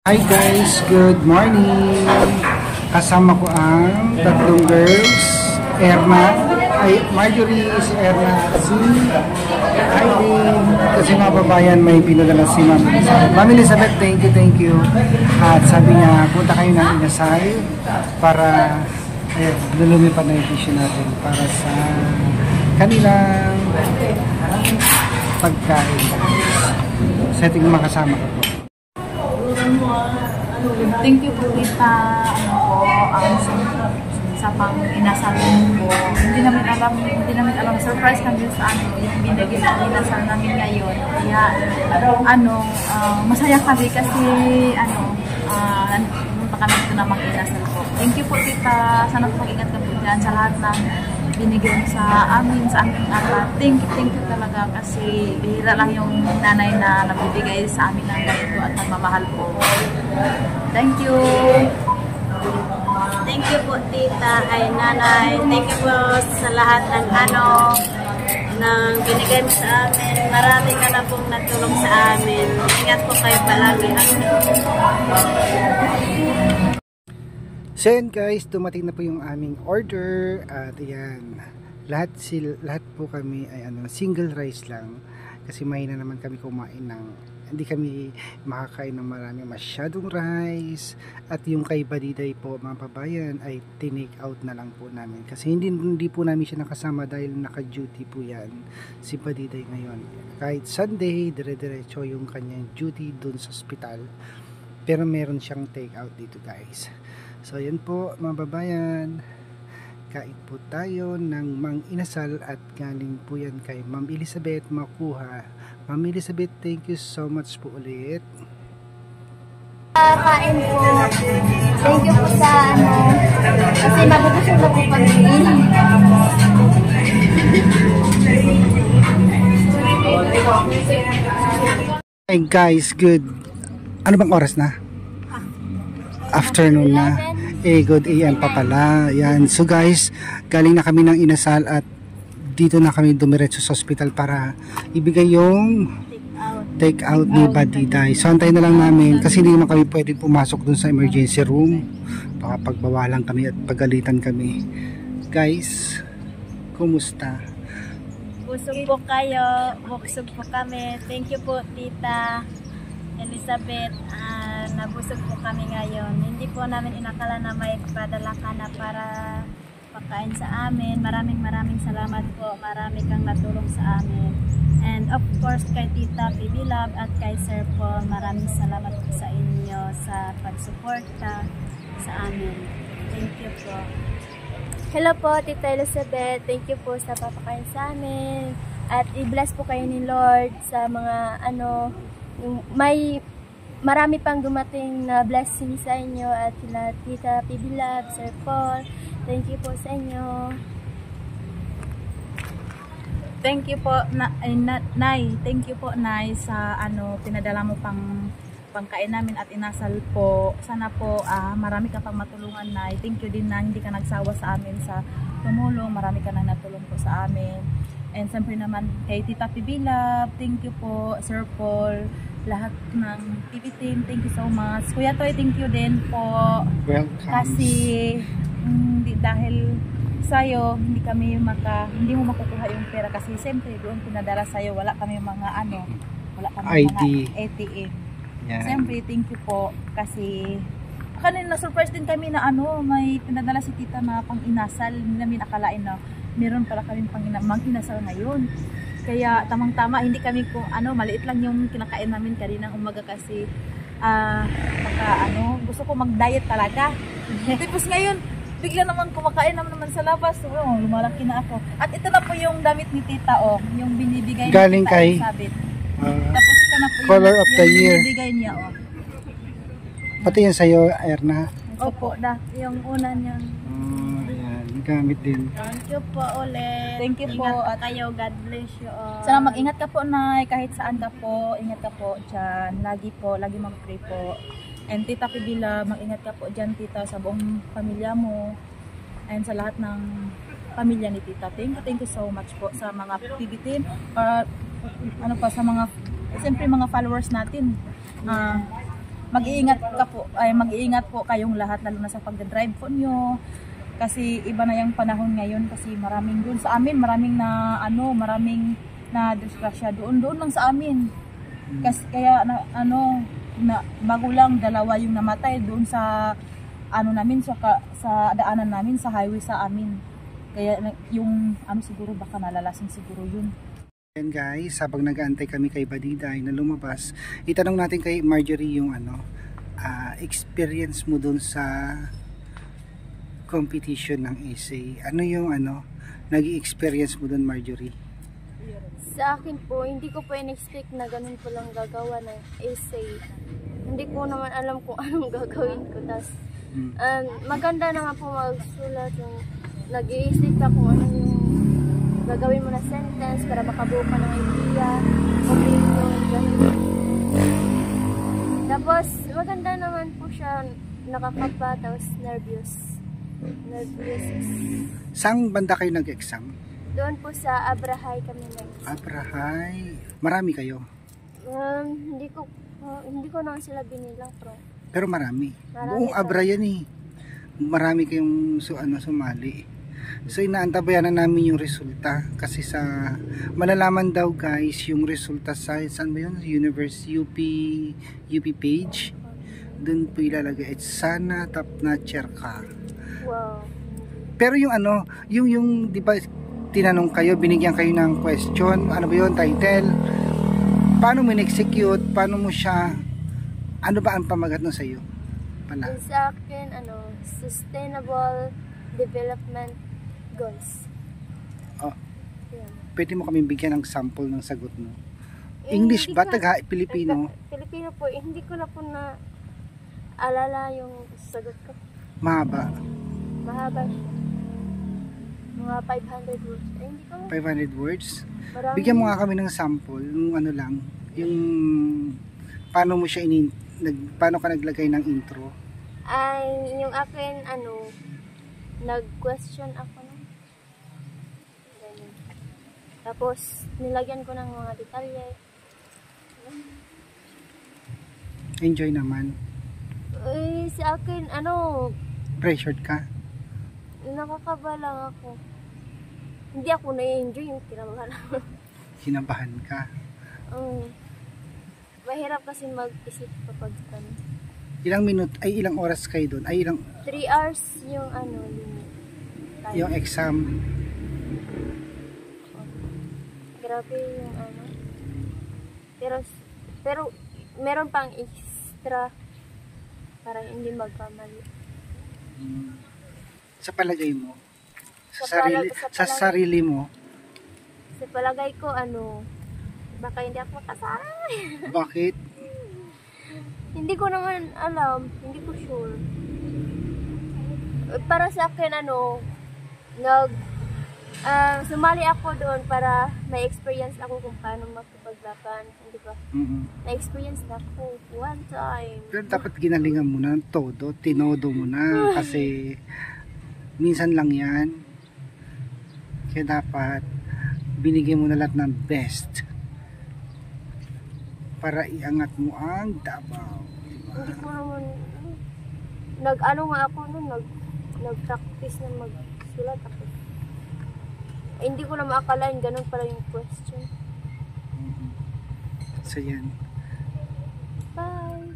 Hi guys, good morning! Kasama ko ang tatlong girls, Marjorie, si Erna, si Irene, kasi mga babayan may pinadala si Ma'am Elizabeth. Ma'am Elizabeth, thank you. At sabi niya, punta kayo ng Inasal para lumipad na yung vision natin para sa kanilang pagkain. Sa ating makasama ko po. Thank you po tita, sa pang-inasal po. Hindi namin alam, surprise kami sa yung binigay na inasal namin ngayon. Kaya, masaya kami kasi, pumunta kami ito na mag-inasal po. Thank you po tita, sana po mag-ingat kami dyan sa lahat ng binigay sa aming anak. Thank you talaga kasi bihira lang yung nanay na nagbibigay sa amin ng ganito at nagmamahal po. Thank you. Thank you po tita ay nanay. Thank you po sa lahat ng ng binigay mo sa amin. Marami ka na pong natulong sa amin. Ingat po kayo palagi. So yun guys, dumating na po yung aming order at ayan, lahat po kami ay single rice lang kasi mahina naman kami kumain ng, hindi kami makakain ng marami masyadong rice. At yung kay Badiday po mga pabayan ay tinake out na lang po namin kasi hindi po namin siya nakasama dahil naka-duty po yan si Badiday ngayon. Kahit Sunday, dire-diretso yung kanyang duty dun sa hospital, pero meron siyang take out dito guys. So yan po mga babayan, kain po tayo ng Mang Inasal at galing po yan kay Ma'am Elizabeth Makuha. Ma'am Elizabeth, thank you so much po ulit. Kain po. Thank you po sa kasi mabubusog na po pag-iin. Hey guys, good. Ano bang oras na? Afternoon na. Good AM pa pala. Yan. So guys, galing na kami ng Inasal at dito na kami dumiretso sa hospital para ibigay yung take out ni Badiday. So antayin na lang namin kasi hindi naman kami pwedeng pumasok dun sa emergency room. Baka pagbawalan kami at pagalitan kami. Guys, kumusta? Busog po kayo. Busog po kami. Thank you po tita Elizabeth. Nabusog po kami ngayon. Hindi po namin inakala na may padala ka na para pagkain sa amin. Maraming salamat po. Marami kang natulong sa amin. And of course kay Tita PB Love at kay Sir Paul, maraming salamat po sa inyo sa pagsuporta sa amin. Thank you po. Hello po Tita Elizabeth. Thank you po sa papakain sa amin. At i-bless po kayo ni Lord sa mga may marami pang dumating na blessing sa inyo at sila Tita PB Love, Sir Paul. Thank you po sa inyo. Thank you po Nay. Thank you po Nay sa pinadala mo pangkain namin at inasal po. Sana po marami ka pang matulungan Nay. Thank you din na hindi ka nagsawa sa amin sa tumulong. Marami ka nang natulong po sa amin. And siyempre naman kay Tita PB Love, thank you po Sir Paul, lahat ng TV team, thank you so much. Kuya Toy, thank you din po. Welcome. Kasi dahil sa'yo, hindi mo makukuha yung pera kasi siyempre doon pinadala sa'yo, wala kami mga wala kami ID. mga ATM. Yeah. Siyempre, thank you po kasi kanina na-surprise din kami na may pinadala si tita na pang-inasal. Hindi namin akalain na meron pala kami pang-inasal ngayon. Kaya tamang-tama, hindi kami maliit lang yung kinakain namin kaninang umaga kasi gusto ko mag-diet talaga. Tapos ngayon, bigla naman kumakain naman sa labas. Lumalaki na ako. At ito na po yung damit ni tita, yung binibigay ni galing tita kay Elizabeth. Tapos ito na po Color of the Year. Binibigay niya, Pati yan sa'yo, Erna? Opo, yung una niyan. Ayan, gamit din. Thank you po ulit. Thank you po. Ingat kayo. God bless you all. Sana mag-ingat ka po Nay, kahit saan ka po, ingat ka po dyan. Lagi mag-pray po. And Tita Pibila, mag-ingat ka po dyan Tita sa buong pamilya mo. And sa lahat ng pamilya ni Tita. Thank you so much po sa mga PB team. Sa mga, siyempre mga followers natin. mag-iingat po kayong lahat, lalo na sa pagdadrive po nyo. Kasi iba na yung panahon ngayon, kasi maraming doon sa amin, maraming na disgrasya doon lang sa amin. Kasi kaya magulang 2 yung namatay doon sa namin, sa daanan namin, sa highway sa amin. Kaya yung siguro baka nalalasing siguro yun. Ayan guys, habang nag-aantay kami kay Badiday na lumabas, itanong natin kay Marjorie yung experience mo doon sa competition ng essay. Ano yung nag-i-experience mo doon, Marjorie? Sa akin po, hindi ko po in-expect na ganun po lang gagawa ng essay. Hindi ko naman alam kung anong gagawin ko. Tas, maganda naman po magsulat. Yung nag-iisip ka kung ano yung gagawin mo na sentence para makabuo ka ng idea, opinion, ganun. Tapos, maganda naman po siya, nakakaba, tapos nervous. Saan banda kayo nag-exam? Doon po sa Abrahay kami nag-exam. Abrahay. Marami kayo? Hindi ko naman sila binilang, pero marami. Marami Buong Abra yan eh. Marami kayong sumali. So inaantabayan na namin yung resulta kasi malalaman daw guys yung resulta sa saan ba yun? UP page. Doon po ilalagay sana top notcher ka. Wow. Pero yung yung di ba tinanong kayo, binigyan kayo ng question, ano ba yun, title? Paano mo in-execute? Paano mo siya, ano ba ang pamagat nun sa'yo? Sa akin, sustainable development goals. Oh. Yan. Pwede mo kami bigyan ng sample ng sagot mo. English ba? Pilipino? Pilipino po. Hindi ko na po na alala yung sagot ko. Mahaba. Mahaba siya. Mga 500 words. Hindi ko. 500 words? Marami. Bigyan mo nga kami ng sample, yung yung paano mo siya paano ka naglagay ng intro? Ay, yung akin, nag-question ako na. Ganyan. Tapos, nilagyan ko ng mga detalye. Enjoy naman. Sa akin, Pressured ka? nakakaba lang ako. Hindi ako na-enjoy yung kinabahan ako. Kinabahan ka? Mahirap kasi mag-isip kapag ilang oras kayo doon? 3 hours yung limit. yung exam. Grabe yung Pero meron pang extra para hindi magkamali. Sa palagay mo? Sa Sa sarili mo? Sa palagay ko, baka hindi ako makasama. Bakit? Hindi ko naman alam. Hindi ko sure. Para sa akin, sumali ako doon para may experience ako kung paano magpapaglaban. Hindi ba? Na-experience na ako one time. Pero dapat ginalingan mo na ng todo. Tinodo mo na. Kasi minsan lang yan. Kaya dapat binigyan mo na lahat ng best para iangat mo ang Davao. Hindi ko naman nag-practice na magsulat ako. Hindi ko na maakalain ganun pala yung question. So yan. Bye.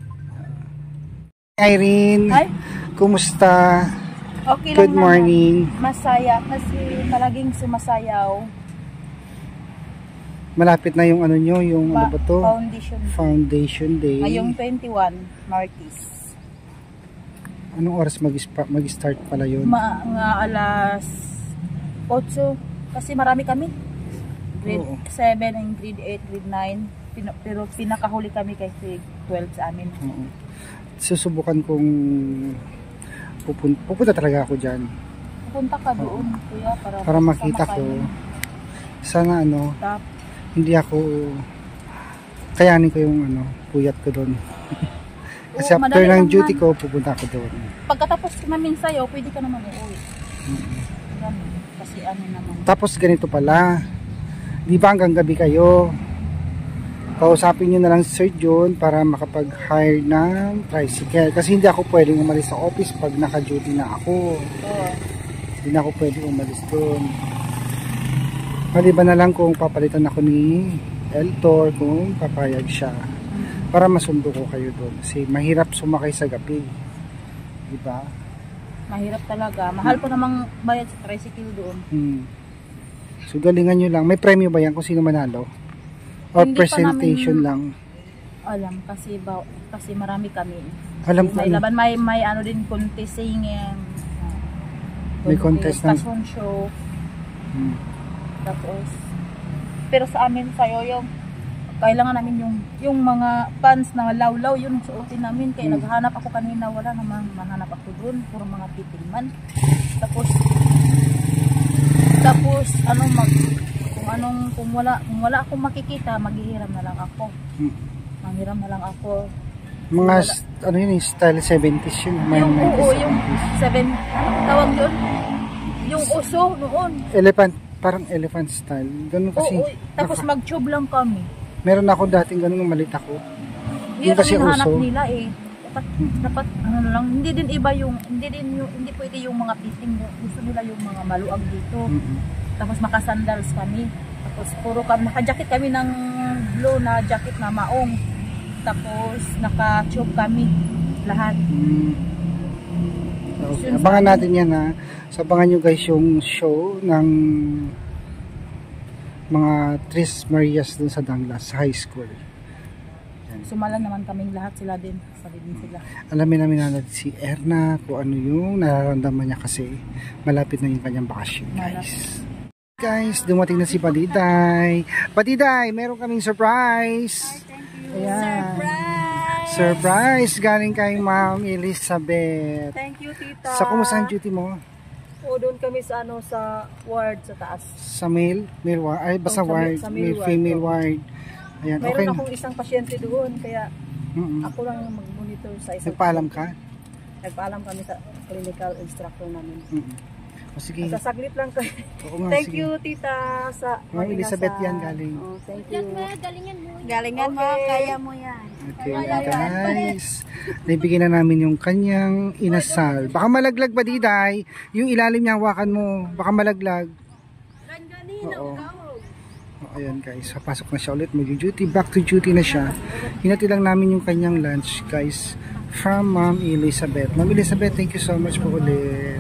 Irene, Hi. Kumusta? Okay lang Good morning. naman. Masaya kasi palaging sumasayaw. Malapit na yung yung ano ba to? Foundation Day. ngayong 21 Martis. Anong oras mag-start pala yun? Mga alas 8 kasi marami kami. Oo. Grade 7 and grade 8, grade 9. Pero pinakahuli kami kay grade 12 sa amin. Oo. Susubukan kong pupunta talaga ako dyan. Pupunta ka doon, kuya, Para makita ko. Sana hindi ako kayanin ko yung puyat ko doon. Kasi Oo, after madali ng lang duty man. ko, pupunta ako doon. Pagkatapos namin sa'yo, pwede ka naman uuwi. Ganun. Kasi naman. Tapos ganito pala, di ba hanggang gabi kayo? kausapin nyo na lang si Sir John para makapag-hire ng tricycle. Kasi hindi ako pwedeng umalis sa office pag naka-duty na ako. Hindi na ako pwedeng umalis doon. Maliban na lang kung papalitan ako ni Eltor, kung papayag siya. Para masundo ko kayo doon. Kasi mahirap sumakay sa gabi. Diba? Mahirap talaga. Mahal po namang bayad sa tricycle doon. So galingan nyo lang. May premyo ba yan kung sino manalo? Or Hindi pa presentation lang? Alam, kasi marami kami. Alam ko May ano. laban, may ano din, contest singing. May contest ng... fashion show. Hmm. Tapos, pero sa amin, sa'yo, yung kailangan namin yung mga pants na lawlaw, yun suotin namin. Kaya naghanap ako kanina, wala namang mahanap ako doon. Puro mga titingman. Tapos kung wala akong makikita, maghihiram na lang ako. Manghiram na lang ako. Mga, ano yun, style 70s yun. Yung yung 7, tawag yun? Yung uso noon. Elephant, parang elephant style. Ganun kasi. Oo, tapos mag-tube lang kami. Meron ako dating ganun nung malit ako. Yun kasi ang hinahanap uso. nila eh. Dapat ano na lang, hindi pwede yung mga fitting. Gusto nila yung mga maluag dito. Tapos makasandals kami. Tapos puro kami, naka-jacket kami ng blue na jacket na maong. Tapos naka-tube kami lahat. Okay. Abangan natin yan ha. So abangan nyo guys yung show ng mga Tres Marias dun sa Danglas High School. Sumala naman kaming lahat, sila din. Sabi din sila. Alamin namin na si Erna kung ano yung nararamdaman niya kasi malapit na yung kanyang bakasyon guys. Guys, dumating na si Padiday. Padiday, meron kaming surprise. Ayan. Surprise galing kay Ma'am Elizabeth. Thank you, tita. Sa kumusta ang duty mo? O, doon kami sa sa ward sa taas. Sa male ward, ay basta Sa ward, male male ward, female oh. ward. Ayan, Mayroon okay. akong isang pasyente doon, kaya Mm-mm. ako lang mag-monitor sa isang. Nagpaalam ka? Nagpaalam kami sa clinical instructor namin. O sige. Sasaglit lang kayo. Oo nga, Thank sige. you, tita. Ma'am Elizabeth yan galing. Oh, thank you. Galingan mo. Galingan mo, Okay. kaya mo yan. Okay, guys. Naibigyan na namin yung kanyang inasal. Baka malaglag ba, Diday? Yung ilalim niya, hawakan mo. Baka malaglag. Oo. Ayan guys, papasok na siya ulit. Mag-duty, back to duty na siya. Hinati lang namin yung kanyang lunch, guys. From Ma'am Elizabeth. Ma'am Elizabeth, thank you so much po ulit.